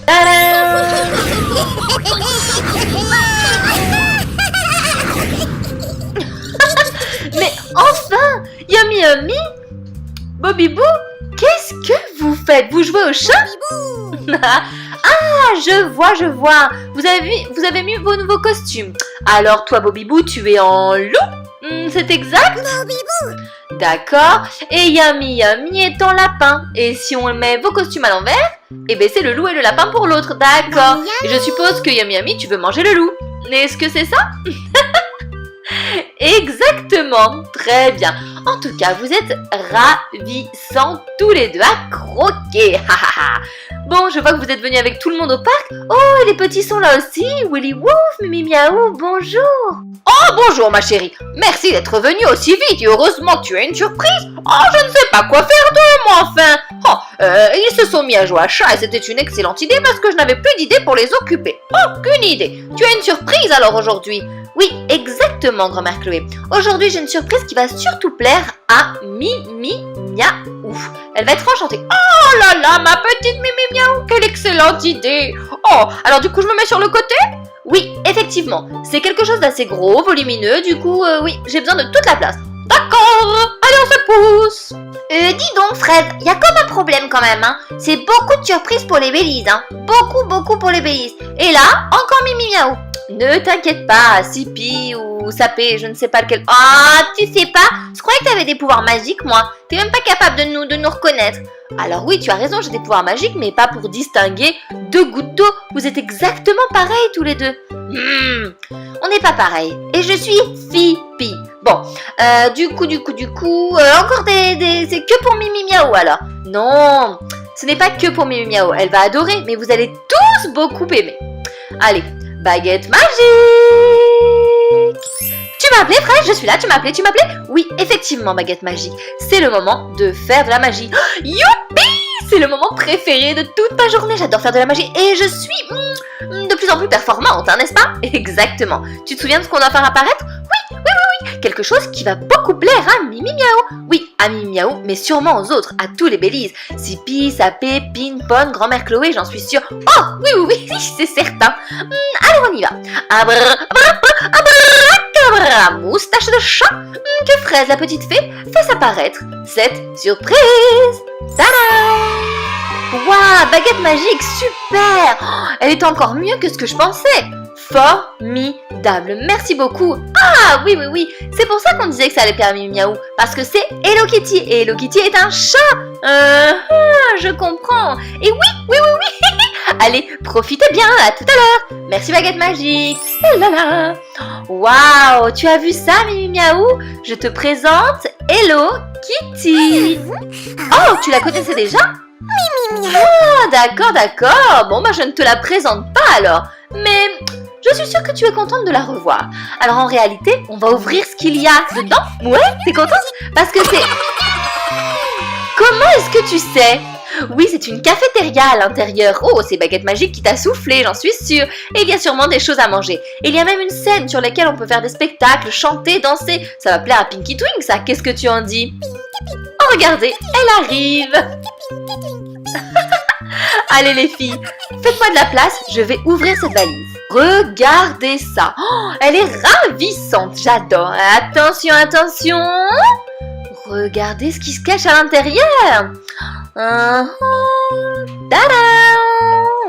Tadam! Mais enfin, Yummy Yummy, Bobby Boo, qu'est-ce que vous faites? Vous jouez au chat? Ah, je vois. Vous avez mis vos nouveaux costumes. Alors toi, Bobby Boo, tu es en loup? C'est exact? Bobby Boo. D'accord. Et Yummy Yummy est en lapin. Et si on met vos costumes à l'envers, eh ben c'est le loup et le lapin pour l'autre. D'accord. Et je suppose que Yummy Yummy, tu veux manger le loup. Est-ce que c'est ça? Exactement, très bien. En tout cas, vous êtes ravissants tous les deux à croquer. Bon, je vois que vous êtes venus avec tout le monde au parc. Oh, et les petits sont là aussi. Willy Wouf, Mimi Miaou, bonjour. Oh, bonjour ma chérie. Merci d'être venue aussi vite et heureusement que tu as une surprise. Oh, je ne sais pas quoi faire d'eux, moi, enfin. Oh, ils se sont mis à jouer à chat et c'était une excellente idée parce que je n'avais plus d'idée pour les occuper. Aucune idée. Tu as une surprise alors aujourd'hui? Oui, exactement, grand-mère Chloé. Aujourd'hui, j'ai une surprise qui va surtout plaire à Mimi Miaou. Elle va être enchantée. Oh là là, ma petite Mimi Miaou, quelle excellente idée. Oh, alors du coup, je me mets sur le côté? Oui, effectivement, c'est quelque chose d'assez gros, volumineux, du coup, oui, j'ai besoin de toute la place. D'accord, allez, on se pousse. Dis donc, Fred, il y a comme un problème quand même, hein. C'est beaucoup de surprises pour les Bélises, hein. Beaucoup pour les Bélises. Et là, encore Mimi Miaou. Ne t'inquiète pas, Sipi ou Sapé, je ne sais pas lequel. Ah, tu sais pas? Je croyais que t'avais des pouvoirs magiques, moi. T'es même pas capable de nous reconnaître. Alors oui, tu as raison, j'ai des pouvoirs magiques, mais pas pour distinguer deux gouttes d'eau. Vous êtes exactement pareils tous les deux. On n'est pas pareils. Et je suis Fipi. Bon, du coup, encore c'est que pour Mimi Miaou alors. Non, ce n'est pas que pour Mimi Miaou. Elle va adorer, mais vous allez tous beaucoup aimer. Allez. Baguette magique! Tu m'as appelé, Fred? Je suis là, tu m'as appelé? Oui, effectivement, baguette magique. C'est le moment de faire de la magie. Oh, youpi! C'est le moment préféré de toute ma journée. J'adore faire de la magie et je suis de plus en plus performante, hein, n'est-ce pas? Exactement. Tu te souviens de ce qu'on doit faire apparaître? Oui. Quelque chose qui va beaucoup plaire à Mimi Miaou. Oui, à Mimi Miaou, mais sûrement aux autres, à tous les Bélises. Sipi, Sapé, Pin, Pon, grand-mère Chloé, j'en suis sûre. Oh, oui, c'est certain. Allez, on y va. Abracadabra, moustache de chat. Que fraise la petite fée? Fasse apparaître cette surprise. Tadam! Waouh, baguette magique, super! Oh, elle est encore mieux que ce que je pensais. Formidable, merci beaucoup. Ah oui, c'est pour ça qu'on disait que ça allait plaire à Mimi Miaou, parce que c'est Hello Kitty, et Hello Kitty est un chat. Je comprends. Et oui. Allez, profitez bien, à tout à l'heure. Merci baguette magique. Waouh, tu as vu ça Mimi Miaou? Je te présente Hello Kitty. Oh, tu la connaissais déjà? Ah, d'accord. Bon, je ne te la présente pas alors. Mais je suis sûre que tu es contente de la revoir. Alors en réalité, on va ouvrir ce qu'il y a dedans. Ouais, t'es contente? Parce que c'est... Comment est-ce que tu sais? Oui, c'est une cafétéria à l'intérieur. Oh, c'est baguette magique qui t'a soufflé, j'en suis sûre. Et il y a sûrement des choses à manger. Et il y a même une scène sur laquelle on peut faire des spectacles, chanter, danser. Ça va plaire à Pinky Twink, ça. Qu'est-ce que tu en dis? Oh, regardez, elle arrive. Allez les filles, faites-moi de la place, je vais ouvrir cette valise. Regardez ça, oh, elle est ravissante, j'adore. Attention. Regardez ce qui se cache à l'intérieur. Tadam!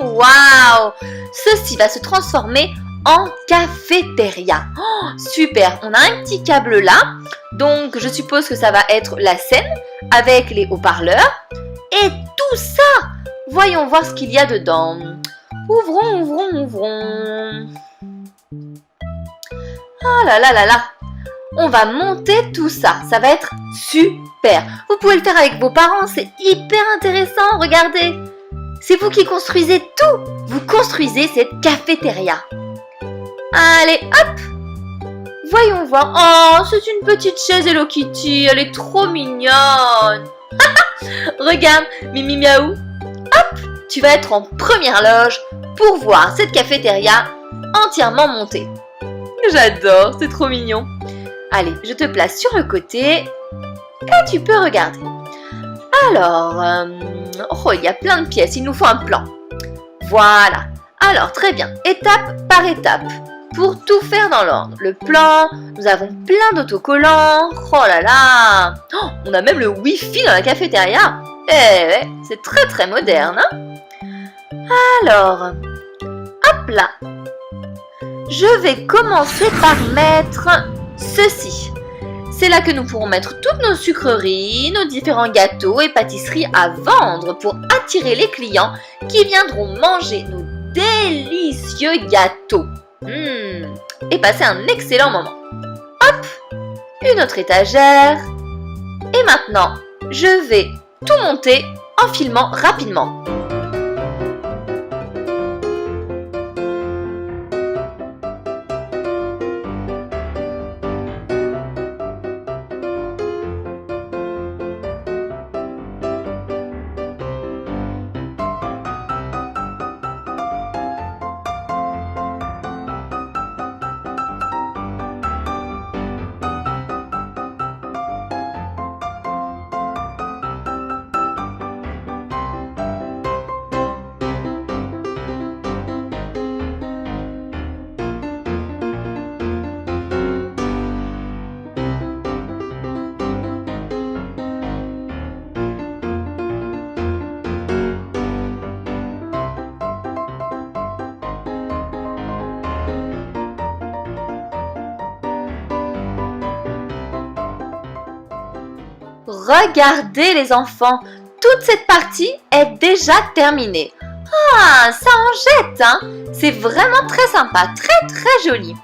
Waouh! Ceci va se transformer en cafétéria. Oh, super, on a un petit câble là, donc je suppose que ça va être la scène avec les haut-parleurs. Et tout ça, voyons voir ce qu'il y a dedans. Ouvrons. Ah là. On va monter tout ça. Ça va être super. Vous pouvez le faire avec vos parents. C'est hyper intéressant. Regardez. C'est vous qui construisez tout. Vous construisez cette cafétéria. Allez, hop. Voyons voir. Oh, c'est une petite chaise Hello Kitty. Elle est trop mignonne. Regarde, Mimi Miaou. Hop, tu vas être en première loge pour voir cette cafétéria entièrement montée. J'adore, c'est trop mignon. Allez, je te place sur le côté et tu peux regarder. Alors, oh, il y a plein de pièces, il nous faut un plan. Voilà. Alors, très bien, étape par étape. Pour tout faire dans l'ordre. Le plan, nous avons plein d'autocollants. Oh là là. Oh, on a même le Wi-Fi dans la cafétéria. Eh ouais, c'est très très moderne. Hein. Alors, hop là. Je vais commencer par mettre ceci. C'est là que nous pourrons mettre toutes nos sucreries, nos différents gâteaux et pâtisseries à vendre pour attirer les clients qui viendront manger nos délicieux gâteaux. Et passer un excellent moment. Hop, une autre étagère. Et maintenant, je vais tout monter en filmant rapidement. Regardez les enfants, toute cette partie est déjà terminée. Ah, ça en jette, hein. C'est vraiment très sympa, très très joli.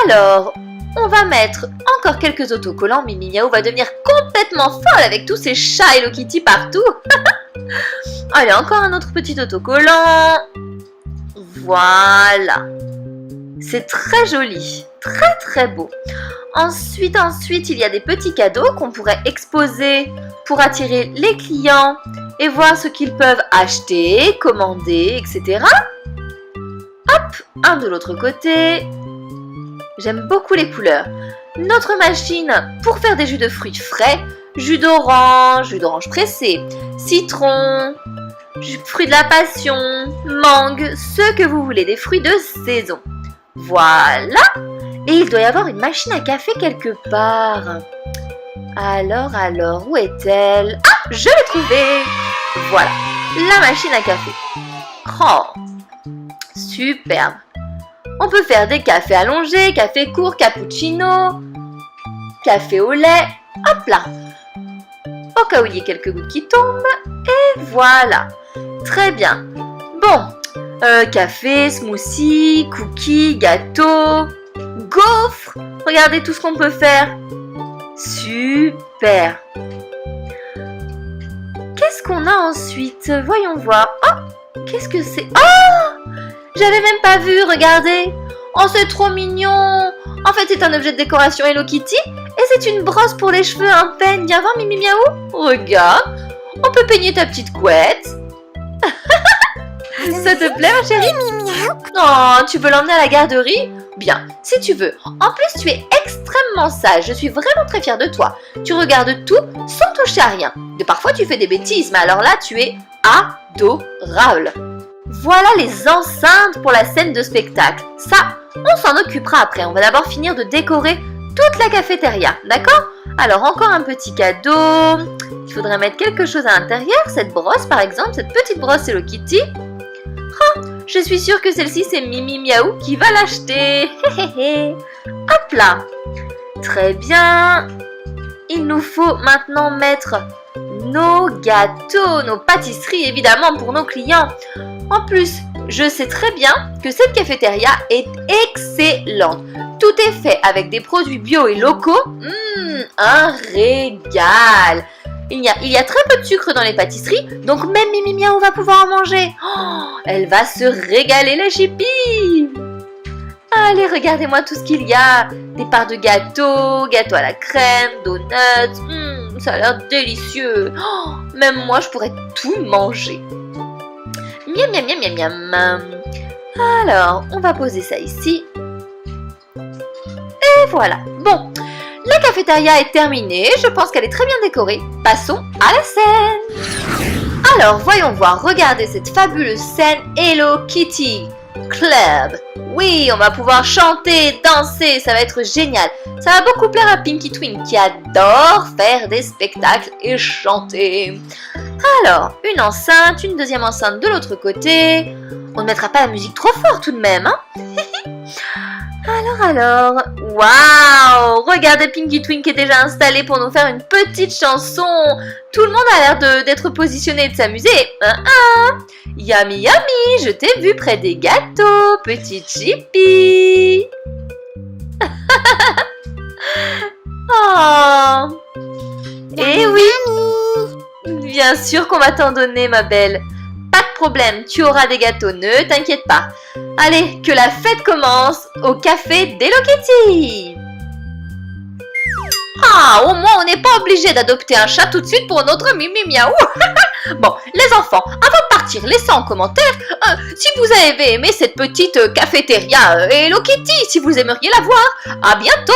Alors, on va mettre encore quelques autocollants. Mimi Miaou va devenir complètement folle avec tous ces chats Hello Kitty partout. Allez, encore un autre petit autocollant. Voilà. C'est très joli, très très beau. Ensuite, il y a des petits cadeaux qu'on pourrait exposer pour attirer les clients et voir ce qu'ils peuvent acheter, commander, etc. Hop, un de l'autre côté. J'aime beaucoup les couleurs. Notre machine pour faire des jus de fruits frais, jus d'orange pressé, citron, fruits de la passion, mangue, ce que vous voulez, des fruits de saison. Voilà. Et il doit y avoir une machine à café quelque part. Alors, où est-elle? Ah, je l'ai trouvée. Voilà, la machine à café. Oh, superbe. On peut faire des cafés allongés, café court, cappuccino, café au lait. Hop là. Au cas où il y ait quelques gouttes qui tombent. Et voilà. Très bien. Bon, café, smoothie, cookies, gâteau, gaufres. Regardez tout ce qu'on peut faire. Super. Qu'est-ce qu'on a ensuite? Voyons voir. Oh, qu'est-ce que c'est? Oh, j'avais même pas vu, regardez. Oh, c'est trop mignon. En fait, c'est un objet de décoration Hello Kitty. Et c'est une brosse pour les cheveux, un peigne. Viens voir, Mimi Miaou. Regarde. On peut peigner ta petite couette. Ça te plaît, ma chérie? Oh, tu veux l'emmener à la garderie? Bien, si tu veux. En plus, tu es extrêmement sage. Je suis vraiment très fière de toi. Tu regardes tout sans toucher à rien. Et parfois, tu fais des bêtises, mais alors là, tu es adorable. Voilà les enceintes pour la scène de spectacle. Ça, on s'en occupera après. On va d'abord finir de décorer toute la cafétéria, d'accord? Alors, encore un petit cadeau. Il faudrait mettre quelque chose à l'intérieur. Cette brosse, par exemple, cette petite brosse Hello Kitty. Oh, je suis sûre que celle-ci, c'est Mimi Miaou qui va l'acheter. Hop là. Très bien. Il nous faut maintenant mettre nos gâteaux, nos pâtisseries, évidemment, pour nos clients. En plus, je sais très bien que cette cafétéria est excellente. Tout est fait avec des produits bio et locaux. Un régal. Il y a très peu de sucre dans les pâtisseries, donc même Mimi Miaou va pouvoir en manger. Oh, elle va se régaler, la chipie. Allez, regardez-moi tout ce qu'il y a. Des parts de gâteaux, gâteaux à la crème, donuts. Ça a l'air délicieux. Oh, même moi, je pourrais tout manger. Miam, miam, miam, miam, miam. Alors, on va poser ça ici. Et voilà. Bon, La cafétéria est terminée, je pense qu'elle est très bien décorée. Passons à la scène. Alors, voyons voir, regardez cette fabuleuse scène Hello Kitty Club. Oui, on va pouvoir chanter, danser, ça va être génial. Ça va beaucoup plaire à Pinky Twin qui adore faire des spectacles et chanter. Alors, une enceinte, une deuxième enceinte de l'autre côté. On ne mettra pas la musique trop fort tout de même, hein. Alors, waouh! Regardez Pinky Twin qui est déjà installé pour nous faire une petite chanson. Tout le monde a l'air d'être positionné et de s'amuser. Yummy, yummy, je t'ai vu près des gâteaux, petite Chippy. Oh! Eh oui! Bien sûr qu'on va t'en donner, ma belle. Pas de problème, tu auras des gâteaux, ne t'inquiète pas. Allez, que la fête commence au café d'Hello Kitty. Ah, au moins on n'est pas obligé d'adopter un chat tout de suite pour notre Mimi Miaou. Bon, les enfants, avant de partir, laissez en commentaire si vous avez aimé cette petite cafétéria Hello Kitty, si vous aimeriez la voir. À bientôt.